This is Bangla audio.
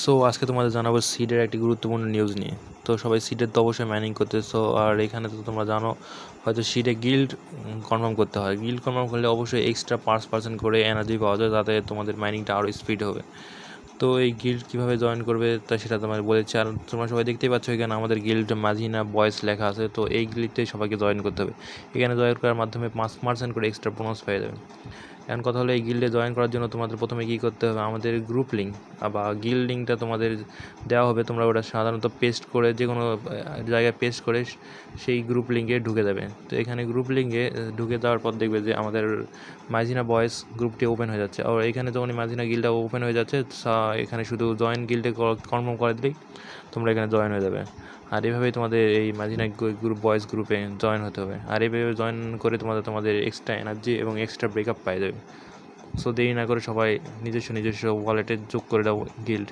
সো আজকে তোমাদের জানাবো সিডের একটি গুরুত্বপূর্ণ নিউজ নিয়ে। তো সবাই সিডের তো অবশ্যই মাইনিং করতেছো, আর এখানে তো তোমরা জানো হয়তো সিডে গিল্ড কনফার্ম করতে হয়। গিল্ড কনফার্ম করলে অবশ্যই এক্সট্রা 5% করে এনার্জি পাওয়া যায়, যাতে তোমাদের মাইনিংটা আরও স্পিড হবে। তো এই গিল্ড কীভাবে জয়েন করবে তা সেটা তোমার বলেছি, আর তোমরা সবাই দেখতেই পাচ্ছ এখানে আমাদের গিল্ড মাঝিনা বয়েস লেখা আছে। তো এই গিল্ডে সবাইকে জয়েন করতে হবে। এখানে জয়েন করার মাধ্যমে 5% করে এক্সট্রা বোনাস পেয়ে যাবে। এখন কথা হলো, এই গিল্ডে জয়েন করার জন্য তোমাদের প্রথমে কী করতে হবে, আমাদের গ্রুপ লিঙ্ক বা গিল্ড লিঙ্কটা তোমাদের দেওয়া হবে। তোমরা ওটা সাধারণত পেস্ট করে যে কোনো জায়গায় পেস্ট করে সেই গ্রুপ লিঙ্কে ঢুকে যাবে। তো এখানে গ্রুপ লিঙ্কে ঢুকে দেওয়ার পর দেখবে যে আমাদের মাঝিনা বয়েস গ্রুপটি ওপেন হয়ে যাচ্ছে। আর এখানে যখন মাঝিনা গিল্ডটা ওপেন হয়ে যাচ্ছে, এখানে শুধু জয়েন গিল্ডে কনফার্ম করে দিলেই তোমরা এখানে জয়েন হয়ে যাবে। আর এভাবেই তোমাদের এই মাঝিনা গ্রুপ বয়েজ গ্রুপে জয়েন হতে হবে। আর এইভাবে জয়েন করে তোমাদের এক্সট্রা এনার্জি এবং এক্সট্রা ব্রেকআপ পাই যাবে। সো দেরি না করে সবাই নিজস্ব ওয়ালেটে যোগ করে দাও গিল্ড।